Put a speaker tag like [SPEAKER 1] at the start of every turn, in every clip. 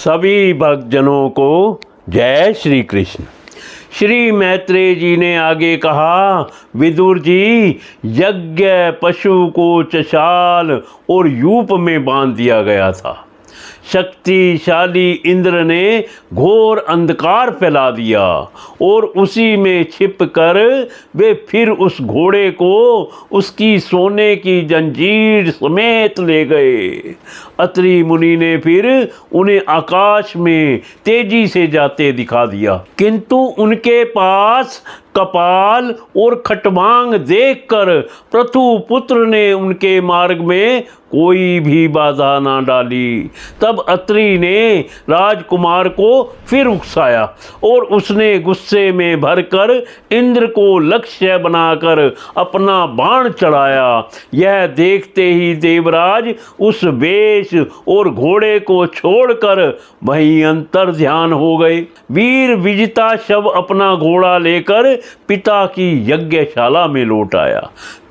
[SPEAKER 1] सभी भक्तजनों को जय श्री कृष्ण। श्री मैत्रेय जी ने आगे कहा, विदुर जी, यज्ञ पशु को चशाल और यूप में बांध दिया गया था। शक्तिशाली इंद्र ने घोर अंधकार फैला दिया और उसी में छिपकर वे फिर उस घोड़े को उसकी सोने की जंजीर समेत ले गए। अत्रि मुनि ने फिर उन्हें आकाश में तेजी से जाते दिखा दिया, किंतु उनके पास कपाल और खटवांग देखकर पृथु पुत्र ने उनके मार्ग में कोई भी बाधा ना डाली। तब अत्रि ने राजकुमार को फिर उकसाया और उसने गुस्से में भरकर इंद्र को लक्ष्य बनाकर अपना बाण चढ़ाया। यह देखते ही देवराज उस वेश और घोड़े को छोड़कर वहीं अंतर ध्यान हो गए। वीर विजिता शव अपना घोड़ा लेकर पिता की यज्ञशाला में लौट आया।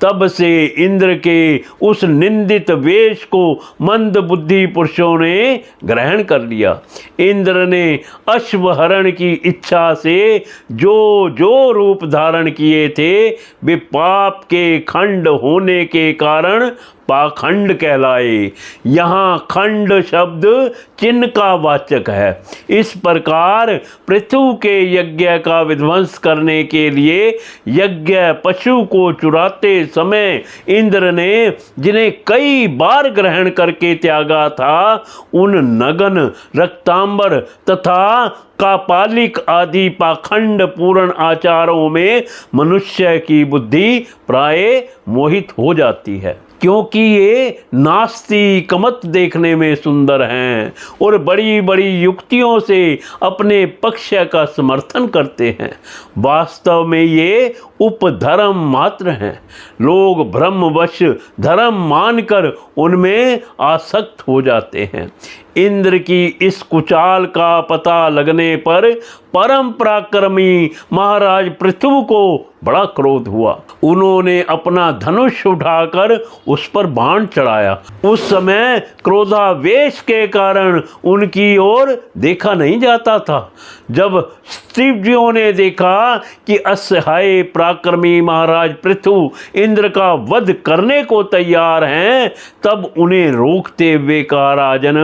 [SPEAKER 1] तब से इंद्र के उस निंदित वेश को मंद बुद्धि पुरुषों ने ग्रहण कर लिया। इंद्र ने अश्वहरण की इच्छा से जो जो रूप धारण किए थे, वे पाप के खंड होने के कारण पाखंड कहलाए। यहाँ खंड शब्द चिन्ह का वाचक है। इस प्रकार पृथु के यज्ञ का विध्वंस करने के लिए यज्ञ पशु को चुराते समय इंद्र ने जिन्हें कई बार ग्रहण करके त्यागा था, उन नगन, रक्तांबर तथा कापालिक आदि पाखंड पूर्ण आचारों में मनुष्य की बुद्धि प्राय मोहित हो जाती है, क्योंकि ये नास्ति कमत देखने में सुंदर हैं और बड़ी बड़ी युक्तियों से अपने पक्ष का समर्थन करते हैं। वास्तव में ये उपधर्म मात्र हैं। लोग भ्रमवश धर्म मानकर उनमें आसक्त हो जाते हैं। इंद्र की इस कुचाल का पता लगने पर परम पराक्रमी महाराज पृथु को बड़ा क्रोध हुआ। उन्होंने अपना धनुष उठाकर उस पर बाण चढ़ाया। उस समय क्रोधावेश के कारण उनकी ओर देखा नहीं जाता था। जब शिवजियों ने देखा कि असहाय पराक्रमी महाराज पृथु इंद्र का वध करने को तैयार हैं, तब उन्हें रोकते हुए कहा, राजन,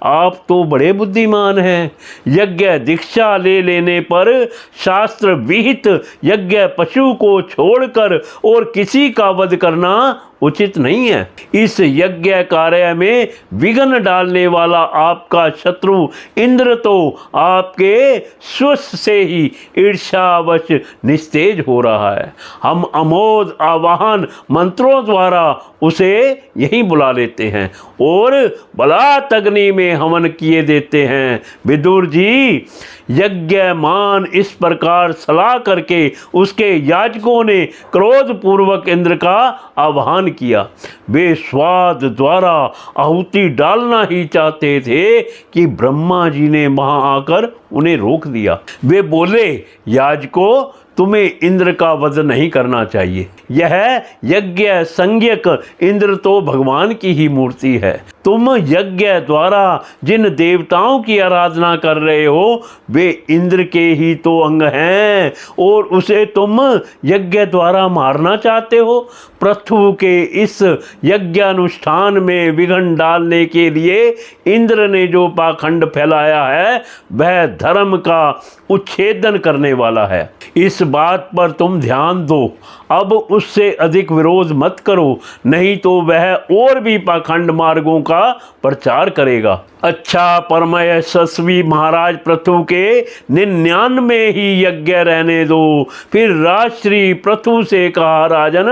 [SPEAKER 1] आप तो बड़े बुद्धिमान हैं। यज्ञ दीक्षा ले लेने पर शास्त्र विहित यज्ञ पशु को छोड़कर और किसी का वध करना उचित नहीं है। इस यज्ञ कार्य में विघ्न डालने वाला आपका शत्रु इंद्र तो आपके श्वस से ही ईर्ष्यावश निस्तेज हो रहा है। हम अमोघ आवाहन मंत्रों द्वारा उसे यहीं बुला लेते हैं और बलात् अग्नि में हवन किए देते हैं। विदुर जी, यज्ञमान इस प्रकार सलाह करके उसके याजकों ने क्रोध पूर्वक इंद्र का आह्वान किया। वे स्वाद द्वारा आहुति डालना ही चाहते थे कि ब्रह्मा जी ने वहां आकर उन्हें रोक दिया। वे बोले, याजकों, तुम्हें इंद्र का वध नहीं करना चाहिए। यह यज्ञ संज्ञक इंद्र तो भगवान की ही मूर्ति है। तुम यज्ञ द्वारा जिन देवताओं की आराधना कर रहे हो, वे इंद्र के ही तो अंग हैं और उसे तुम यज्ञ द्वारा मारना चाहते हो। पृथु के इस यज्ञानुष्ठान में विघ्न डालने के लिए इंद्र ने जो पाखंड फैलाया है, वह धर्म का उच्छेदन करने वाला है। इस बात पर तुम ध्यान दो। अब उससे अधिक विरोध मत करो, नहीं तो वह और भी पाखंड मार्गों का प्रचार करेगा। अच्छा, परम यशस्वी महाराज पृथु के 99 ही यज्ञ रहने दो। फिर राजश्री पृथु से कहा, राजन,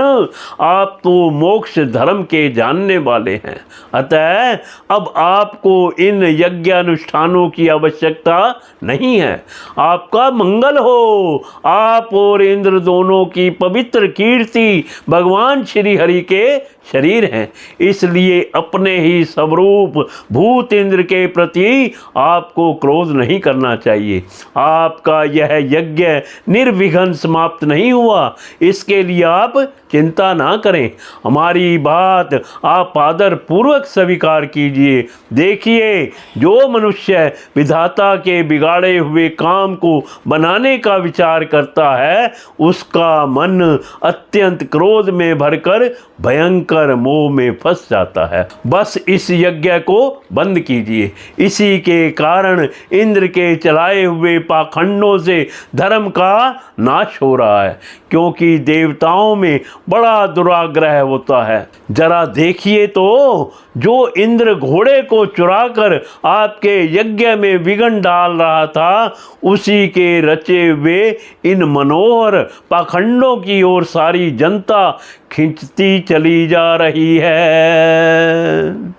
[SPEAKER 1] आप तो मोक्ष धर्म के जानने वाले हैं, अतः अब आपको इन यज्ञानुष्ठानों की आवश्यकता नहीं है। आपका मंगल हो। आप और इंद्र दोनों की पवित्र कीर्ति भगवान श्री हरि के शरीर हैं, इसलिए अपने ही स्वरूप भूत इंद्र इंद्र के प्रति आपको क्रोध नहीं करना चाहिए। आपका यह यज्ञ निर्विघ्न समाप्त नहीं हुआ, इसके लिए आप चिंता ना करें। हमारी बात आप आदर पूर्वक स्वीकार कीजिए। देखिए, जो मनुष्य विधाता के बिगाड़े हुए काम को बनाने का विचार करता है, उसका मन अत्यंत क्रोध में भरकर भयंकर मोह में फंस जाता है। बस इस यज्ञ को बंद कीजिए। इसी के कारण इंद्र के चलाए हुए पाखंडों से धर्म का नाश हो रहा है, क्योंकि देवताओं में बड़ा दुराग्रह होता है। जरा देखिए तो, जो इंद्र घोड़े को चुराकर आपके यज्ञ में विघ्न डाल रहा था, उसी के रचे हुए इन मनोहर पाखंडों की ओर सारी जनता खिंचती चली जा रही है।